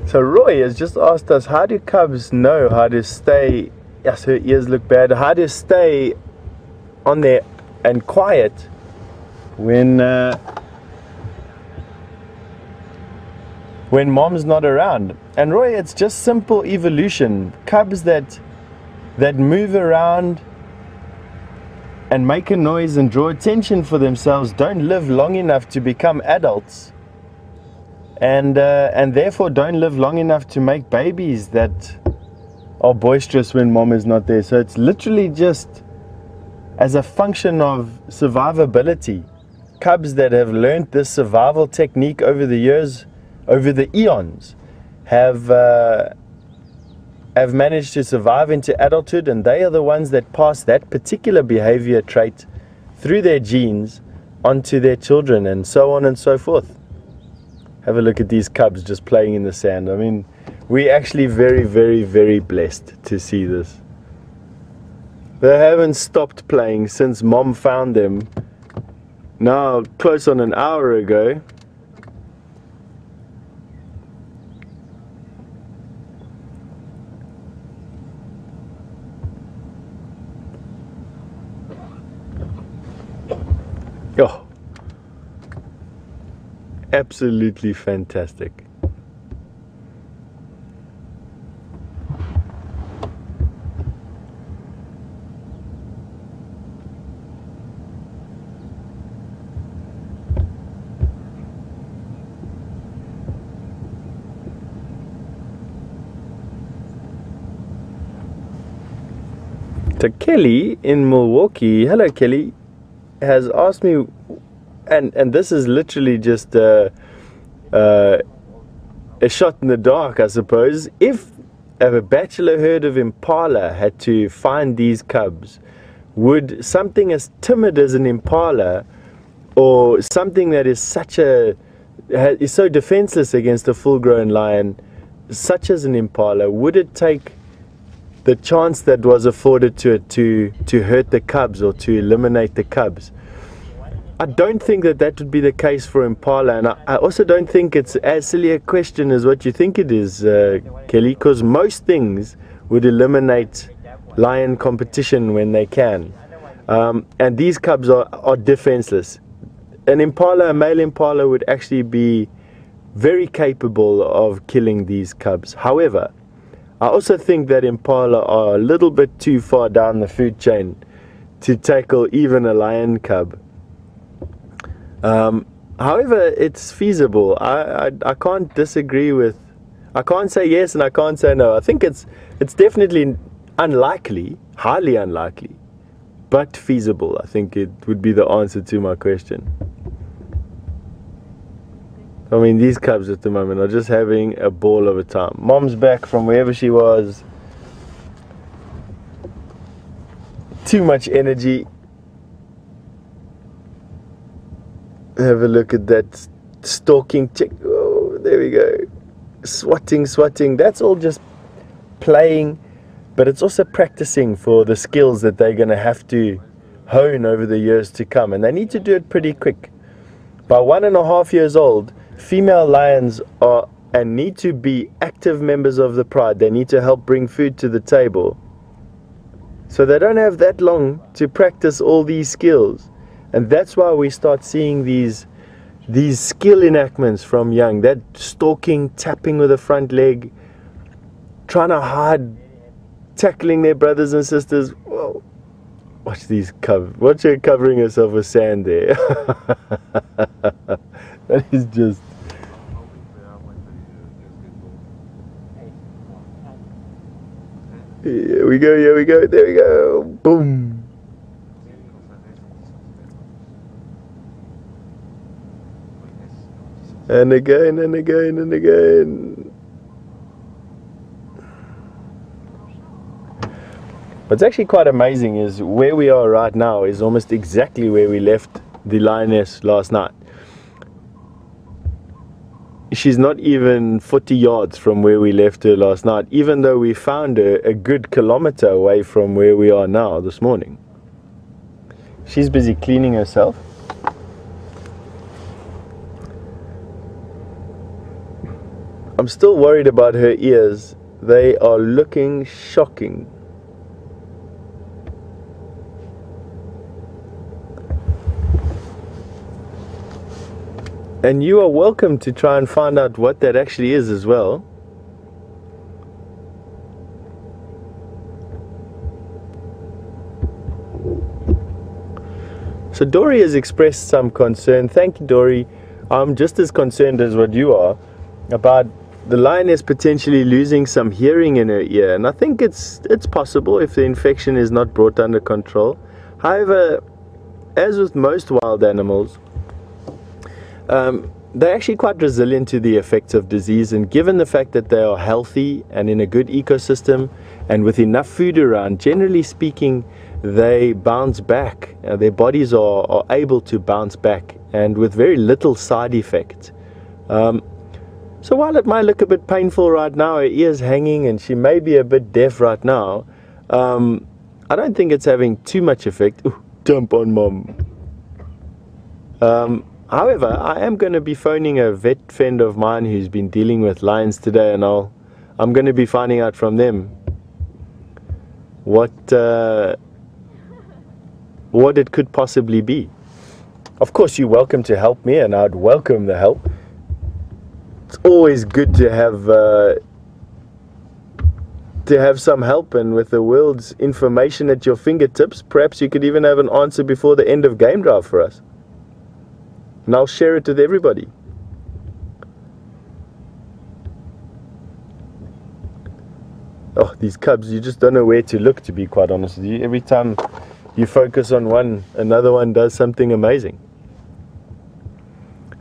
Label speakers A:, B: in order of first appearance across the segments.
A: So Roy has just asked us, how do cubs know how to stay, yes, her ears look bad, how to stay on there and quiet when mom's not around? And Roy, it's just simple evolution. Cubs that move around and make a noise and draw attention for themselves don't live long enough to become adults, and therefore don't live long enough to make babies that are boisterous when mom is not there. So it's literally just as a function of survivability. Cubs that have learned this survival technique over the years, over the eons, have managed to survive into adulthood, and they are the ones that pass that particular behavior trait through their genes onto their children, and so on and so forth. Have a look at these cubs just playing in the sand. I mean, we're actually very, very, very blessed to see this. They haven't stopped playing since mom found them, now close on an hour ago. Oh, absolutely fantastic. So Kelly in Milwaukee, hello Kelly, has asked me, and this is literally just a shot in the dark, I suppose. If a bachelor herd of impala had to find these cubs, would something as timid as an impala, or something that is is so defenseless against a full-grown lion, such as an impala, would it take the chance that was afforded to it to hurt the cubs or to eliminate the cubs? I don't think that would be the case for impala, and I also don't think it's as silly a question as what you think it is, Kelly, because most things would eliminate lion competition when they can, and these cubs are defenseless. An impala, a male impala, would actually be very capable of killing these cubs. However, I also think that impala are a little bit too far down the food chain to tackle even a lion cub. However, it's feasible. I can't disagree with, I can't say yes and I can't say no. I think it's definitely unlikely, highly unlikely, but feasible. I think it would be the answer to my question. I mean, these cubs at the moment are just having a ball of a time. Mom's back from wherever she was. Too much energy. Have a look at that stalking chick. Oh, there we go. Swatting. That's all just playing, but it's also practicing for the skills that they're going to have to hone over the years to come. And they need to do it pretty quick. By 1.5 years old, female lions are and need to be active members of the pride. They need to help bring food to the table. So they don't have that long to practice all these skills. And that's why we start seeing these skill enactments from young. That stalking, tapping with the front leg, trying to hide, tackling their brothers and sisters. Whoa. Watch these covers. Watch her covering herself with sand there. That is just... Here we go, there we go. Boom. And again, and again, and again. What's actually quite amazing is where we are right now is almost exactly where we left the lioness last night. She's not even 40 yards from where we left her last night, even though we found her a good kilometer away from where we are now this morning. She's busy cleaning herself. I'm still worried about her ears. They are looking shocking. And you are welcome to try and find out what that actually is as well. So Dory has expressed some concern. Thank you, Dory. I'm just as concerned as what you are about the lioness potentially losing some hearing in her ear. And I think it's possible if the infection is not brought under control. However, as with most wild animals, they're actually quite resilient to the effects of disease, and given the fact that they are healthy and in a good ecosystem and with enough food around, generally speaking, they bounce back. Their bodies are able to bounce back, and with very little side effect. So while it might look a bit painful right now, her ears hanging, and she may be a bit deaf right now, I don't think it's having too much effect. Ooh, jump on mom. However, I am going to be phoning a vet friend of mine who's been dealing with lions today, and I'm going to be finding out from them what it could possibly be. Of course, you're welcome to help me, and I'd welcome the help. It's always good to have some help, and with the world's information at your fingertips, perhaps you could even have an answer before the end of game drive for us. And I'll share it with everybody. Oh, these cubs, you just don't know where to look, to be quite honest with you. Every time you focus on one, another one does something amazing.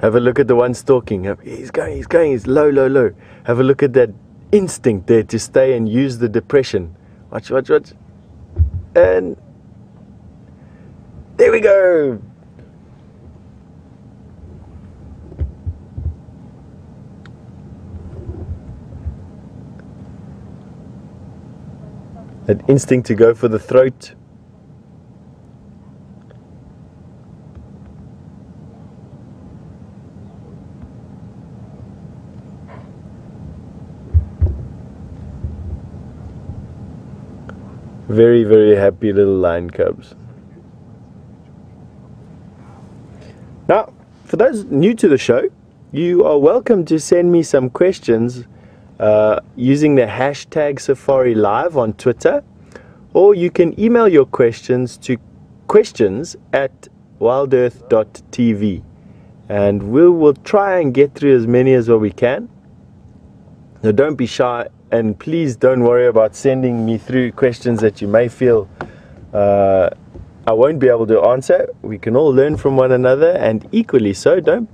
A: Have a look at the one stalking. He's going, he's low, low, low. Have a look at that instinct there to stay and use the depression. Watch. And there we go. That instinct to go for the throat. Very, very happy little lion cubs. Now, for those new to the show, you are welcome to send me some questions using the hashtag Safari Live on Twitter, or you can email your questions to questions@wildearth.tv, and we will try and get through as many as what we can. Now, don't be shy, and please don't worry about sending me through questions that you may feel I won't be able to answer. We can all learn from one another, and equally so, don't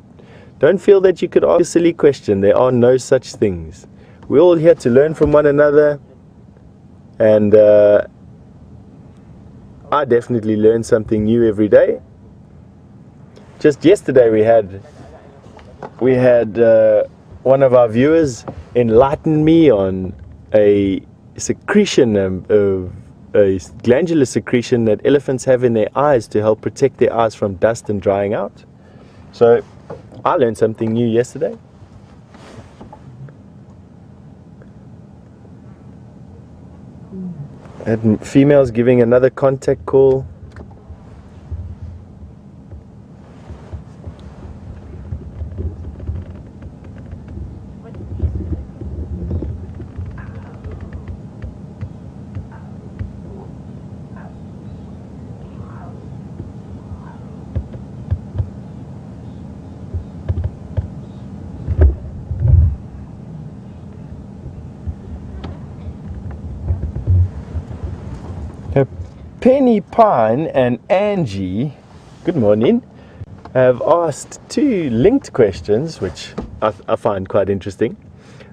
A: feel that you could ask a silly question. There are no such things. We're all here to learn from one another, and I definitely learn something new every day. Just yesterday we had one of our viewers enlighten me on a secretion, a glandular secretion that elephants have in their eyes to help protect their eyes from dust and drying out. So I learned something new yesterday. And females giving another contact call. Penny Pine and Angie, good morning, have asked two linked questions, which I find quite interesting.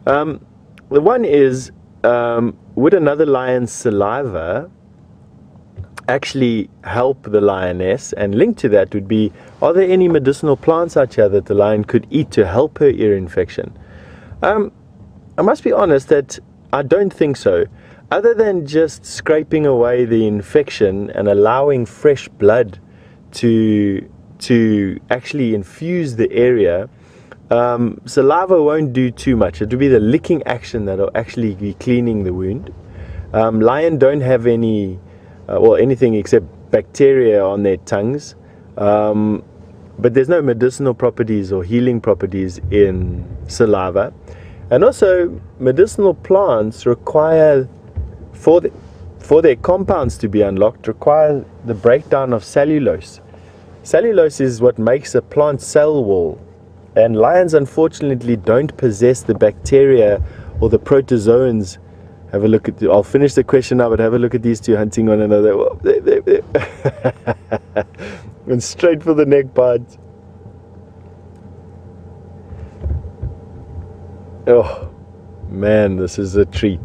A: The one is, would another lion's saliva actually help the lioness? And linked to that would be, are there any medicinal plants out here that the lion could eat to help her ear infection? I must be honest that I don't think so. Other than just scraping away the infection and allowing fresh blood to actually infuse the area, Saliva won't do too much. It will be the licking action that will actually be cleaning the wound. Lion don't have any, well, anything except bacteria on their tongues. But there's no medicinal properties or healing properties in saliva. And also, medicinal plants require, for their compounds to be unlocked, require the breakdown of cellulose. Cellulose is what makes a plant cell wall. And lions, unfortunately, don't possess the bacteria or the protozoans. Have a look at, I'll finish the question now, but have a look at these two hunting one another. Whoa, there. And straight for the neck bite. Oh, man, this is a treat.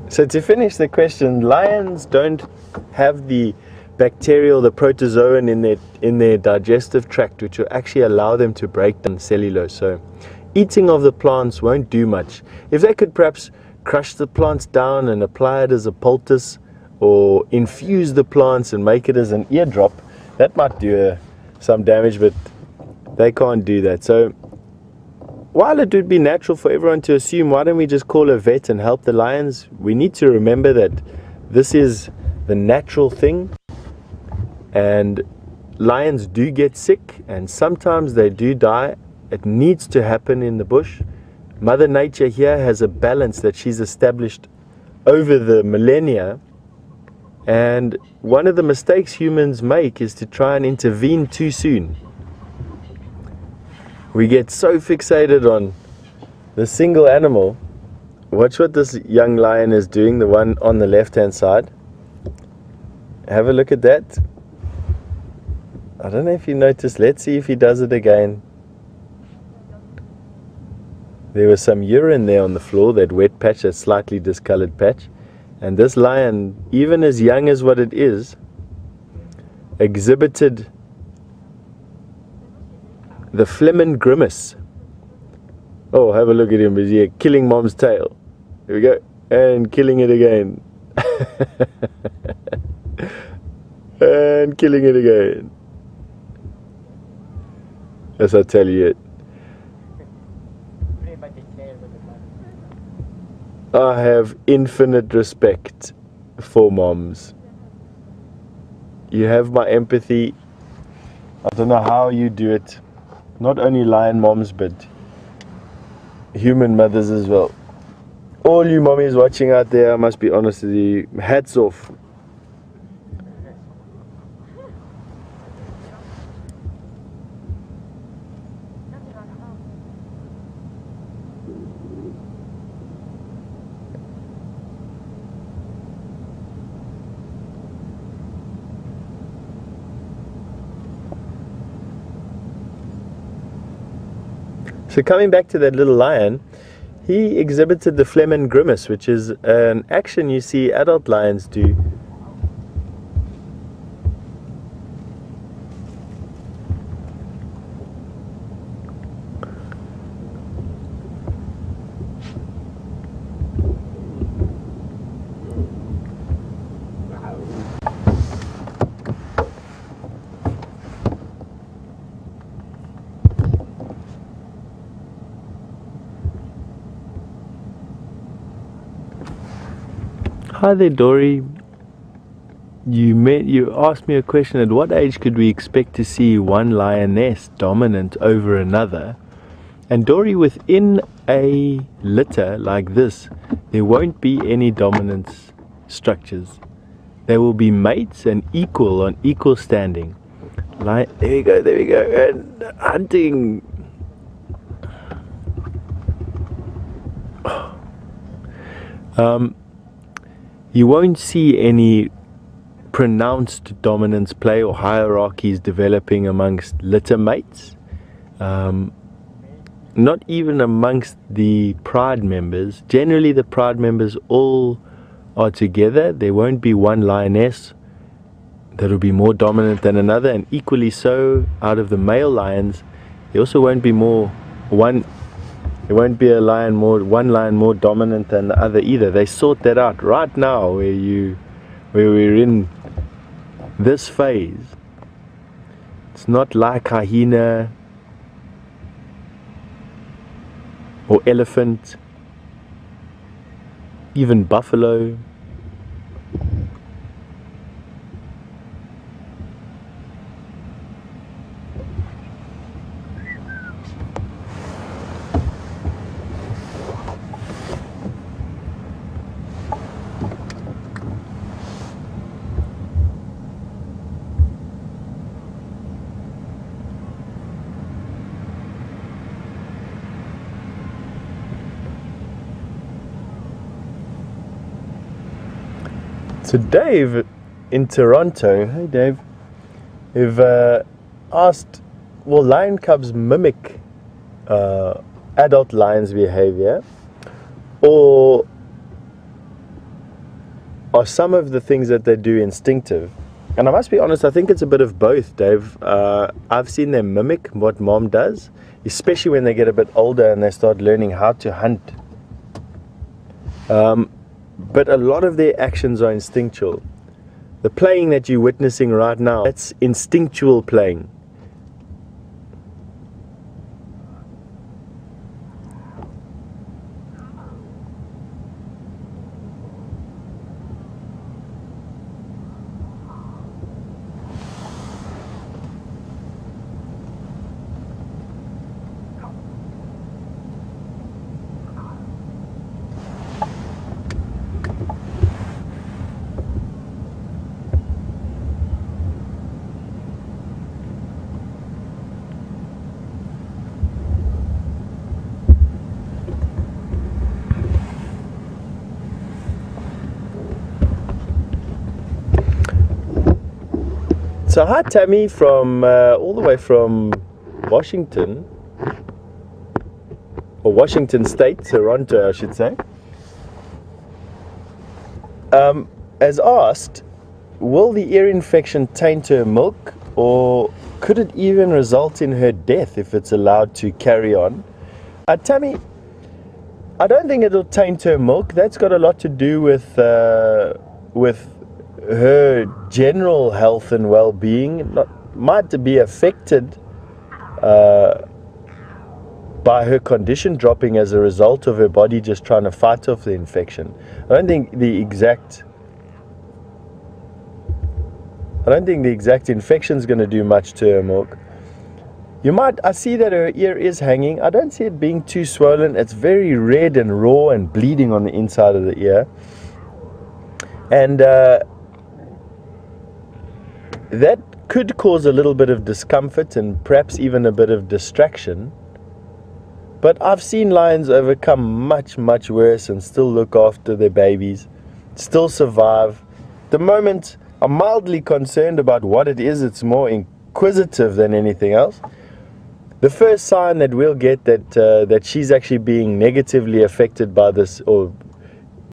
A: So to finish the question, lions don't have the bacteria or the protozoan in their digestive tract, which will actually allow them to break down cellulose. So eating of the plants won't do much. If they could perhaps crush the plants down and apply it as a poultice, or infuse the plants and make it as an eardrop, that might do some damage, but they can't do that. So while it would be natural for everyone to assume, why don't we just call a vet and help the lions, we need to remember that this is the natural thing, and lions do get sick and sometimes they do die. It needs to happen in the bush. Mother Nature here has a balance that she's established over the millennia, and one of the mistakes humans make is to try and intervene too soon. We get so fixated on the single animal. Watch what this young lion is doing, the one on the left hand side. Have a look at that. I don't know if you noticed. Let's see if he does it again. There was some urine there on the floor, that wet patch, that slightly discolored patch. And this lion, even as young as what it is, exhibited the Flehmen grimace. Oh, have a look at him. He's here killing mom's tail. Here we go. And killing it again. And killing it again. As I tell you it. I have infinite respect for moms. You have my empathy. I don't know how you do it. Not only lion moms, but human mothers as well. All you mommies watching out there, I must be honest with you, hats off. So coming back to that little lion, he exhibited the Flehmen grimace, which is an action you see adult lions do. Hi there, Dory. You asked me a question, at what age could we expect to see one lioness dominant over another? And Dory, within a litter like this, there won't be any dominance structures. There will be mates and equal on equal standing. There we go, and hunting. You won't see any pronounced dominance play or hierarchies developing amongst litter mates. Not even amongst the pride members. Generally the pride members all are together. There won't be one lioness that will be more dominant than another, and equally so out of the male lions there also won't be one lion more dominant than the other either. They sort that out right now where we're in this phase. It's not like hyena or elephant, even buffalo. So Dave in Toronto, hey Dave, have asked, will lion cubs mimic adult lions' behavior, or are some of the things that they do instinctive? And I must be honest, I think it's a bit of both, Dave. I've seen them mimic what mom does, especially when they get a bit older and they start learning how to hunt. But a lot of their actions are instinctual. The playing that you're witnessing right now, that's instinctual playing. So hi Tammy from all the way from Washington, or Washington State, Toronto I should say, has asked, will the ear infection taint her milk, or could it even result in her death if it's allowed to carry on? Tammy, I don't think it'll taint her milk. That's got a lot to do with her general health and well-being. Might be affected by her condition dropping as a result of her body just trying to fight off the infection. I don't think the exact infection is going to do much to her milk. I see that her ear is hanging. I don't see it being too swollen. It's very red and raw and bleeding on the inside of the ear. And that could cause a little bit of discomfort and perhaps even a bit of distraction. But I've seen lions overcome much, much worse and still look after their babies, still survive. The moment I'm mildly concerned about what it is, it's more inquisitive than anything else. The first sign that we'll get that she's actually being negatively affected by this, or